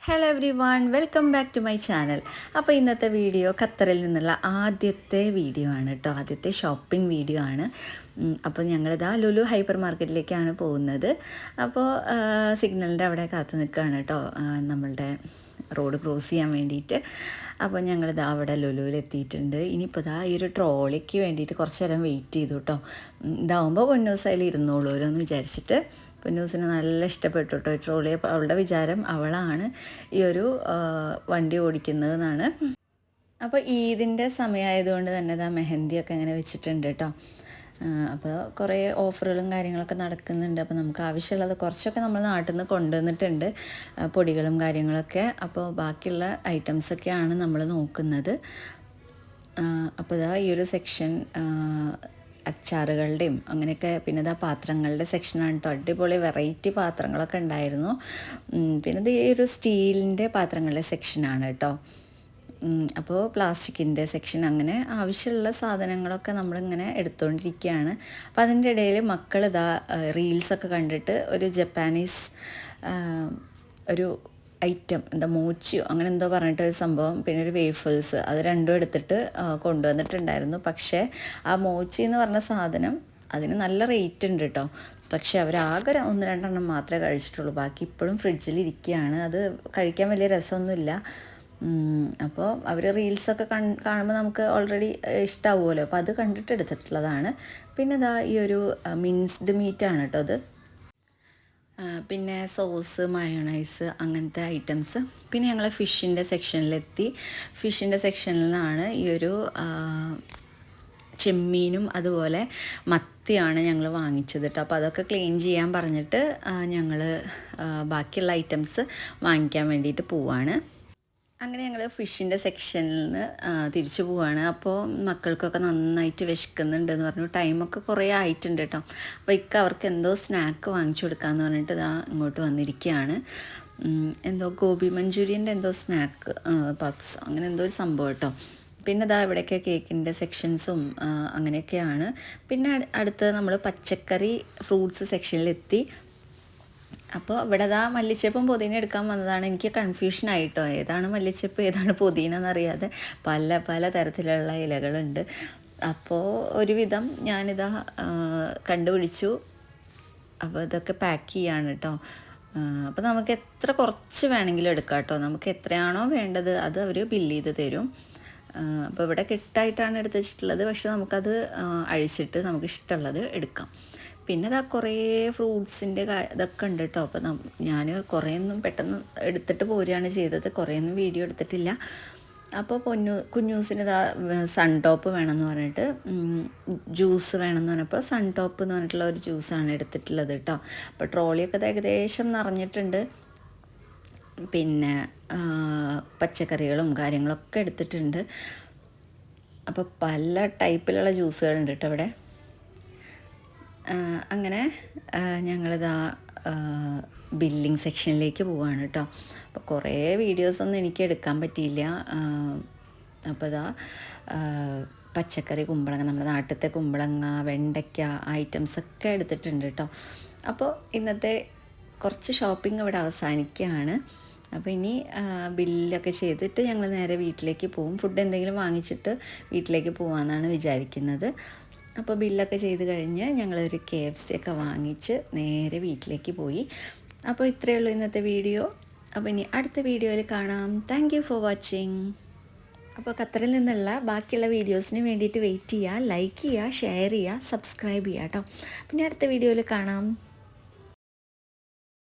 Hello everyone, welcome back to my channel. അപ്പോൾ ഇന്നത്തെ video ഖത്തറിൽ നിന്നുള്ള ആദ്യത്തെ വീഡിയോ ആണ് കേട്ടോ, ആദ്യത്തെ ഷോപ്പിംഗ് വീഡിയോ ആണ്. അപ്പോൾ ഞങ്ങളിതാ ലുലു ഹൈപ്പർ മാർക്കറ്റിലേക്കാണ് പോകുന്നത്. അപ്പോൾ സിഗ്നലിൻ്റെ അവിടെ കാത്തു നിൽക്കുകയാണ് കേട്ടോ, നമ്മളുടെ റോഡ് ക്രോസ് ചെയ്യാൻ വേണ്ടിയിട്ട്. അപ്പോൾ ഞങ്ങളിതാ അവിടെ ലുലുവിലെത്തിയിട്ടുണ്ട്. ഇനിയിപ്പോൾ ഇതാ ഈ ഒരു ട്രോളിക്ക് വേണ്ടിയിട്ട് കുറച്ച് നേരം വെയിറ്റ് ചെയ്തു കേട്ടോ. ഇതാവുമ്പോൾ പൊന്നൂസ് അതിൽ ഇരുന്നോളൂല്ലോ എന്ന് വിചാരിച്ചിട്ട്. പൊന്നൂസിന് നല്ല ഇഷ്ടപ്പെട്ടു കേട്ടോ ഈ ട്രോളി. അപ്പോൾ അവളുടെ വിചാരം അവളാണ് ഈ ഒരു വണ്ടി ഓടിക്കുന്നതെന്നാണ്. അപ്പോൾ ഈദിൻ്റെ സമയമായതുകൊണ്ട് തന്നെ ഇതാ മെഹന്തിയൊക്കെ അങ്ങനെ വെച്ചിട്ടുണ്ട് കേട്ടോ. അപ്പോൾ കുറേ ഓഫറുകളും കാര്യങ്ങളൊക്കെ നടക്കുന്നുണ്ട്. അപ്പോൾ നമുക്ക് ആവശ്യമുള്ളത് കുറച്ചൊക്കെ നമ്മൾ നാട്ടിൽ നിന്ന് കൊണ്ടുവന്നിട്ടുണ്ട്, പൊടികളും കാര്യങ്ങളൊക്കെ. അപ്പോൾ ബാക്കിയുള്ള ഐറ്റംസൊക്കെയാണ് നമ്മൾ നോക്കുന്നത്. അപ്പോൾ ഇതാ ഈ ഒരു സെക്ഷൻ അച്ചാറുകളുടെയും അങ്ങനെയൊക്കെ, പിന്നെ ഇതാ പാത്രങ്ങളുടെ സെക്ഷനാണ് കേട്ടോ. അടിപൊളി വെറൈറ്റി പാത്രങ്ങളൊക്കെ ഉണ്ടായിരുന്നു. പിന്നെ ഇത് ഈ ഒരു സ്റ്റീലിൻ്റെ പാത്രങ്ങളുടെ സെക്ഷനാണ് കേട്ടോ. അപ്പോൾ പ്ലാസ്റ്റിക്കിൻ്റെ സെക്ഷൻ, അങ്ങനെ ആവശ്യമുള്ള സാധനങ്ങളൊക്കെ നമ്മളിങ്ങനെ എടുത്തുകൊണ്ടിരിക്കുകയാണ്. അപ്പോൾ അതിൻ്റെ ഇടയിൽ മക്കൾ ഇതാ റീൽസൊക്കെ കണ്ടിട്ട് ഒരു ജപ്പാനീസ് ഒരു ഐറ്റം, എന്താ മോച്ചിയോ അങ്ങനെ എന്തോ പറഞ്ഞിട്ടൊരു സംഭവം, പിന്നെ ഒരു വേഫിൾസ്, അത് രണ്ടും എടുത്തിട്ട് കൊണ്ടുവന്നിട്ടുണ്ടായിരുന്നു. പക്ഷേ ആ മോച്ചി എന്ന് പറഞ്ഞ സാധനം അതിന് നല്ല റേറ്റ് ഉണ്ട് കേട്ടോ. പക്ഷേ അവരാകെ 1-2 മാത്രമേ കഴിച്ചിട്ടുള്ളൂ. ബാക്കി ഇപ്പോഴും ഫ്രിഡ്ജിലിരിക്കുകയാണ്. അത് കഴിക്കാൻ വലിയ രസമൊന്നുമില്ല. അപ്പോൾ അവർ റീൽസൊക്കെ കാണുമ്പോൾ നമുക്ക് ഓൾറെഡി ഇഷ്ടമാവുമല്ലോ. അപ്പോൾ അത് കണ്ടിട്ട് എടുത്തിട്ടുള്ളതാണ്. പിന്നെ ഇതാ ഈ ഒരു മിൻസ്ഡ് മീറ്റാണ് കേട്ടോ അത്. പിന്നെ സോസ്, മയോണൈസ്, അങ്ങനത്തെ ഐറ്റംസ്. പിന്നെ ഞങ്ങൾ ഫിഷിൻ്റെ സെക്ഷനിലെത്തി. ഫിഷിൻ്റെ സെക്ഷനിൽ നിന്നാണ് ഈ ഒരു ചെമ്മീനും അതുപോലെ മത്തിയാണ് ഞങ്ങൾ വാങ്ങിച്ചത് കേട്ടോ. അപ്പോൾ അതൊക്കെ ക്ലീൻ ചെയ്യാൻ പറഞ്ഞിട്ട് ഞങ്ങൾ ബാക്കിയുള്ള ഐറ്റംസ് വാങ്ങിക്കാൻ വേണ്ടിയിട്ട് പോവാണ്. അങ്ങനെ ഞങ്ങൾ ഫിഷിൻ്റെ സെക്ഷനിൽ നിന്ന് തിരിച്ചു പോവുകയാണ്. അപ്പോൾ മക്കൾക്കൊക്കെ നന്നായിട്ട് വിശക്കുന്നുണ്ടെന്ന് പറഞ്ഞു. ടൈമൊക്കെ കുറേ ആയിട്ടുണ്ട് കേട്ടോ. അപ്പോൾ അവർക്ക് എന്തോ സ്നാക്ക് വാങ്ങിച്ചു കൊടുക്കാമെന്ന് പറഞ്ഞിട്ട് ഇതാ ഇങ്ങോട്ട് വന്നിരിക്കുകയാണ്. എന്തോ ഗോബി മഞ്ചൂരിയൻ്റെ എന്തോ സ്നാക്ക്, പപ്സ്, അങ്ങനെ എന്തോ ഒരു സംഭവം കേട്ടോ. പിന്നെ ഇതാ ഇവിടെയൊക്കെ കേക്കിൻ്റെ സെക്ഷൻസും അങ്ങനെയൊക്കെയാണ്. പിന്നെ അടുത്ത് നമ്മൾ പച്ചക്കറി ഫ്രൂട്ട്സ് സെക്ഷനിലെത്തി. അപ്പോൾ ഇവിടെ ഇതാ മല്ലിച്ചപ്പും പുതിന എടുക്കാൻ വന്നതാണ്. എനിക്ക് കൺഫ്യൂഷനായിട്ടോ, ഏതാണ് മല്ലിച്ചപ്പ് ഏതാണ് പുതിന എന്നറിയാതെ പല പല തരത്തിലുള്ള ഇലകളുണ്ട്. അപ്പോൾ ഒരുവിധം ഞാനിതാ കണ്ടുപിടിച്ചു. അപ്പോൾ ഇതൊക്കെ പാക്ക് ചെയ്യാണ് കേട്ടോ. അപ്പോൾ നമുക്ക് കുറച്ച് വേണമെങ്കിലും എടുക്കാം കേട്ടോ. നമുക്ക് എത്രയാണോ വേണ്ടത് അത് അവർ ബില്ല് ചെയ്ത് തരും. അപ്പോൾ ഇവിടെ കിട്ടായിട്ടാണ് എടുത്ത് വെച്ചിട്ടുള്ളത്. പക്ഷെ നമുക്കത് അഴിച്ചിട്ട് നമുക്ക് ഇഷ്ടമുള്ളത് എടുക്കാം. പിന്നെ ഇതാ കുറേ ഫ്രൂട്ട്സിൻ്റെ ഇതൊക്കെ ഉണ്ട് കേട്ടോ. അപ്പോൾ ഞാൻ കുറേയൊന്നും പെട്ടെന്ന് എടുത്തിട്ട് പോരുകയാണ് ചെയ്തത്, കുറേയൊന്നും വീഡിയോ എടുത്തിട്ടില്ല. അപ്പോൾ കുഞ്ഞൂസിന് ഇതാ സൺ ടോപ്പ് വേണമെന്ന് പറഞ്ഞിട്ട്, ജ്യൂസ് വേണമെന്ന് പറഞ്ഞപ്പോൾ സൺ ടോപ്പ് എന്ന് പറഞ്ഞിട്ടുള്ള ഒരു ജ്യൂസാണ് എടുത്തിട്ടുള്ളത് കേട്ടോ. അപ്പോൾ ട്രോളിയൊക്കെ ഏകദേശം നിറഞ്ഞിട്ടുണ്ട്. പിന്നെ പച്ചക്കറികളും കാര്യങ്ങളൊക്കെ എടുത്തിട്ടുണ്ട്. അപ്പോൾ പല ടൈപ്പിലുള്ള ജ്യൂസുകളുണ്ട് കേട്ടോ ഇവിടെ. അങ്ങനെ ഞങ്ങളിതാ ബില്ലിംഗ് സെക്ഷനിലേക്ക് പോവുകയാണ് കേട്ടോ. അപ്പോൾ കുറേ വീഡിയോസൊന്നും എനിക്ക് എടുക്കാൻ പറ്റിയില്ല. അപ്പോൾ ഇതാ പച്ചക്കറി, കുമ്പളങ്ങ, നമ്മുടെ നാട്ടിലത്തെ കുമ്പളങ്ങ, വെണ്ടയ്ക്ക ഐറ്റംസൊക്കെ എടുത്തിട്ടുണ്ട് കേട്ടോ. അപ്പോൾ ഇന്നത്തെ കുറച്ച് ഷോപ്പിംഗ് ഇവിടെ അവസാനിക്കുകയാണ്. അപ്പോൾ ഇനി ബില്ലൊക്കെ ചെയ്തിട്ട് ഞങ്ങൾ നേരെ വീട്ടിലേക്ക് പോകും. ഫുഡ് എന്തെങ്കിലും വാങ്ങിച്ചിട്ട് വീട്ടിലേക്ക് പോകാമെന്നാണ് വിചാരിക്കുന്നത്. അപ്പോൾ ബില്ലൊക്കെ ചെയ്ത് കഴിഞ്ഞ് ഞങ്ങളൊരു KFC ഒക്കെ വാങ്ങിച്ച് നേരെ വീട്ടിലേക്ക് പോയി. അപ്പോൾ ഇത്രയേ ഉള്ളൂ ഇന്നത്തെ വീഡിയോ. അപ്പോൾ ഇനി അടുത്ത വീഡിയോയിൽ കാണാം. Thank you for watching. അപ്പോൾ ഖത്തറിൽ നിന്നുള്ള ബാക്കിയുള്ള വീഡിയോസിന് വേണ്ടിയിട്ട് വെയിറ്റ് ചെയ്യുക, ലൈക്ക് ചെയ്യുക, ഷെയർ ചെയ്യുക, സബ്സ്ക്രൈബ് ചെയ്യുക കേട്ടോ. പിന്നെ അടുത്ത വീഡിയോയിൽ കാണാം.